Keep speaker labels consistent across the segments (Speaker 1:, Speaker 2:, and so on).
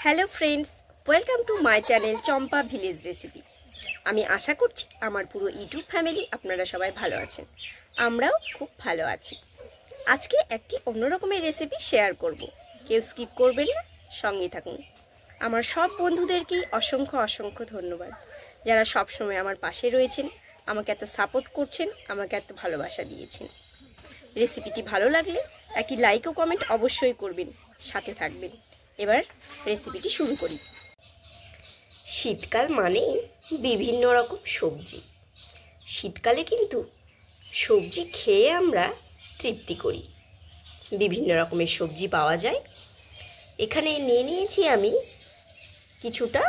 Speaker 1: Hello friends, welcome to my channel Champa village recipe. আমি আশা করছি আমার পুরো ইউটিউব ফ্যামিলি আপনারা সবাই ভালো আছেন। আমরাও খুব ভালো আছি। আজকে একটি অন্যরকমের রেসিপি শেয়ার করব, কেউ স্কিপ করবেন না, সঙ্গে থাকুন। আমার সব বন্ধুদেরকেই অসংখ্য অসংখ্য ধন্যবাদ, যারা সবসময় আমার পাশে রয়েছেন, আমাকে এত সাপোর্ট করছেন, আমাকে এত ভালোবাসা দিয়েছেন। রেসিপিটি ভালো লাগলে একটি লাইক ও কমেন্ট অবশ্যই করবেন, সাথে থাকবেন। এবার রেসিপিটি শুরু করি। শীতকাল মানেই বিভিন্ন রকম সবজি। শীতকালে কিন্তু সবজি খেয়ে আমরা তৃপ্তি করি। বিভিন্ন রকমের সবজি পাওয়া যায়। এখানে নিয়েছি আমি কিছুটা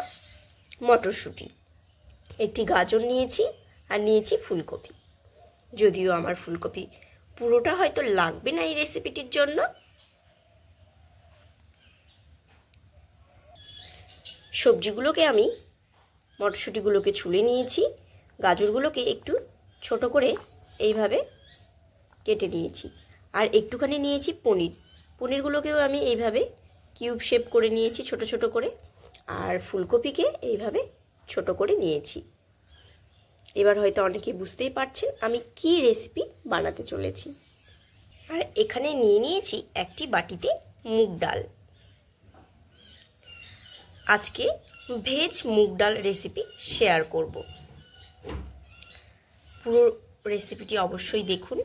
Speaker 1: মটরশুঁটি, একটি গাজর নিয়েছি, আর নিয়েছি ফুলকপি। যদিও আমার ফুলকপি পুরোটা হয়তো লাগবে না এই রেসিপিটির জন্য। সবজিগুলোকে আমি মটরশুঁটিগুলোকে ছুলে নিয়েছি, গাজরগুলোকে একটু ছোট করে এইভাবে কেটে নিয়েছি, আর একটুখানি নিয়েছি পনিরগুলোকেও আমি এইভাবে কিউব শেপ করে নিয়েছি ছোট ছোট করে, আর ফুলকপিকে এইভাবে ছোট করে নিয়েছি। এবার হয়তো অনেকে বুঝতেই পারছেন আমি কি রেসিপি বানাতে চলেছি। আর এখানে নিয়েছি একটি বাটিতে মুগ ডাল। আজকে ভেজ মুগ ডাল রেসিপি শেয়ার করব। পুরো রেসিপিটি অবশ্যই দেখুন।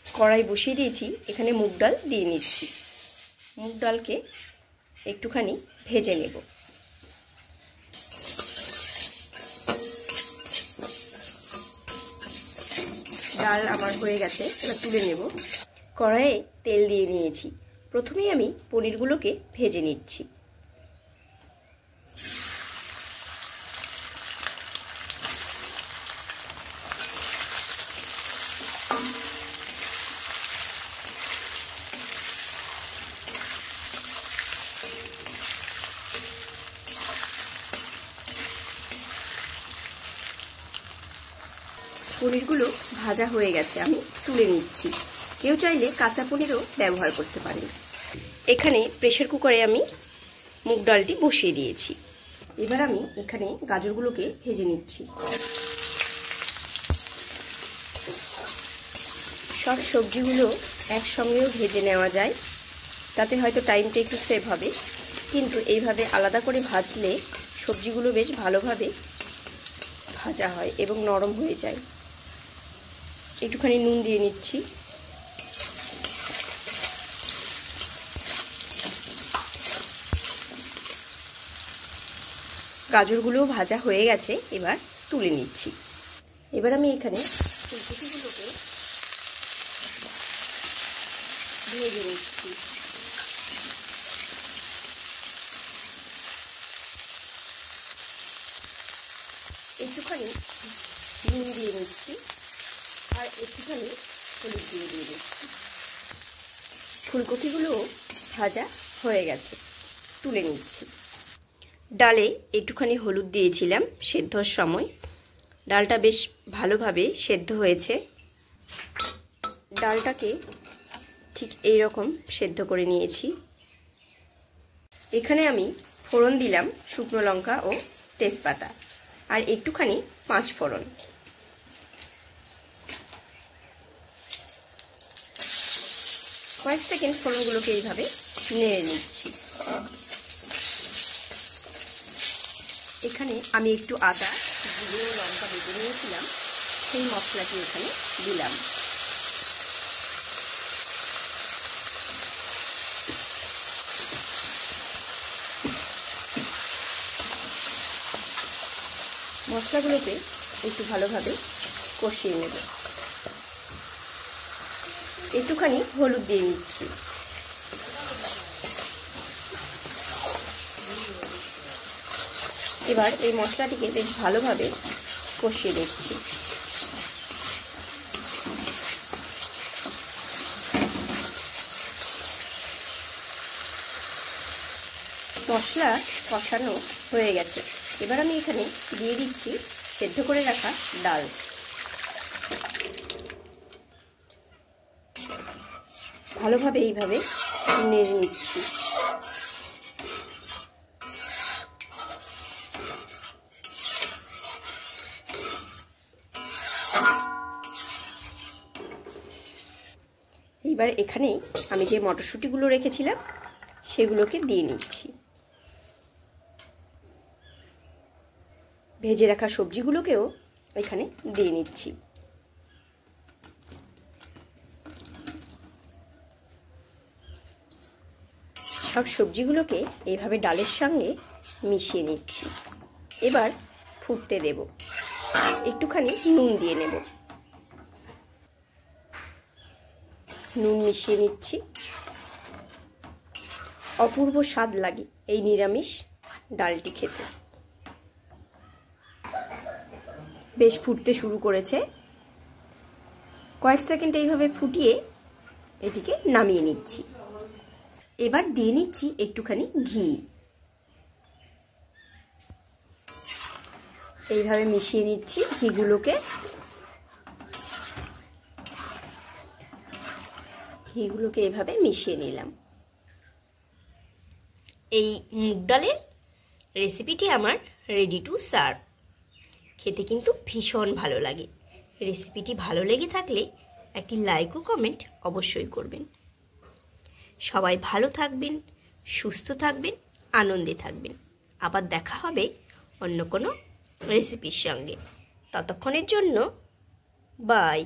Speaker 1: কড়াই বসিয়ে দিয়েছি, এখানে মুগ ডাল দিয়ে নিচ্ছি। মুগ ডালকে একটুখানি ভেজে নেব। ডাল আমার হয়ে গেছে, এবার তুলে নেব। কড়াইয়ে তেল দিয়ে নিয়েছি। প্রথমেই আমি পনিরগুলোকে ভেজে নিচ্ছি। পনিরগুলো ভাজা হয়ে গেছে, আমি তুলে নিচ্ছি। কেউ চাইলে কাঁচা পনিরও ব্যবহার করতে পারেন। এখানে প্রেসার কুকারে আমি মুগ ডালটি বসিয়ে দিয়েছি। এবার আমি এখানে গাজরগুলোকে ভেজে নিচ্ছি। সব সবজিগুলো একসঙ্গেও ভেজে নেওয়া যায়, তাতে হয়তো টাইমটা একটু সেভ হবে, কিন্তু এইভাবে আলাদা করে ভাজলে সবজিগুলো বেশ ভালোভাবে ভাজা হয় এবং নরম হয়ে যায়। একটুখানি নুন দিয়ে নিচ্ছি। গাজরগুলোও ভাজা হয়ে গেছে, এবার তুলে নিচ্ছি। এবার আমি এখানে ফুলকপিগুলোকে ভেজে নিচ্ছি। একটুখানি নুন দিয়ে নিচ্ছি, আর একটুখানি হলুদ দিয়ে নিচ্ছি। ফুলকপিগুলো ভাজা হয়ে গেছে, তুলে নিচ্ছি। ডালে একটুখানি হলুদ দিয়েছিলাম সেদ্ধর সময়। ডালটা বেশ ভালোভাবে সেদ্ধ হয়েছে। ডালটাকে ঠিক এই রকম সেদ্ধ করে নিয়েছি। এখানে আমি ফোড়ন দিলাম শুকনো লঙ্কা ও তেজপাতা, আর একটুখানি পাঁচ ফোড়ন। কয়েক সেকেন্ড ফোড়নগুলোকে এইভাবে নেড়ে নিচ্ছি। এখানে আমি একটু আদা, জিরে ও লঙ্কা বেটে নিয়েছিলাম, সেই মশলাটি এখানে দিলাম। মশলাগুলোকে একটু ভালোভাবে কষিয়ে নেব। একটুখানি হলুদ দিয়ে নিচ্ছি। এবার এই মশলাটিকে বেশ ভালোভাবে কষিয়ে নিচ্ছি। মশলা কষানো হয়ে গেছে, এবার আমি এখানে দিয়ে দিচ্ছি সেদ্ধ করে রাখা ডাল। ভালোভাবে এইভাবে নেড়ে নিচ্ছি। এবার এখানে আমি যে মটরশুঁটিগুলো রেখেছিলাম সেগুলোকে দিয়ে নিচ্ছি। ভেজে রাখা সবজিগুলোকেও এখানে দিয়ে নিচ্ছি। সব সবজিগুলোকে এইভাবে ডালের সঙ্গে মিশিয়ে নিচ্ছি। এবার ফুটতে দেব। একটুখানি নুন দিয়ে নেব। নুন মিশিয়ে নিচ্ছি। অপূর্ব স্বাদ লাগে এই নিরামিষ ডালটি খেতে। বেশ ফুটতে শুরু করেছে। কয়েক সেকেন্ড এইভাবে ফুটিয়ে এটিকে নামিয়ে নিচ্ছি। এবার দিয়ে নিচ্ছি একটুখানি ঘি। এইভাবে মিশিয়ে নিচ্ছি ঘিগুলোকে। এইভাবে মিশিয়ে নিলাম। এই মুগ ডালের রেসিপিটি আমার রেডি টু সার্ভ। খেতে কিন্তু ভীষণ ভালো লাগে। রেসিপিটি ভালো লেগে থাকলে একটি লাইক ও কমেন্ট অবশ্যই করবেন। সবাই ভালো থাকবেন, সুস্থ থাকবেন, আনন্দে থাকবেন। আবার দেখা হবে অন্য কোনো রেসিপির সঙ্গে। ততক্ষণের জন্য বাই।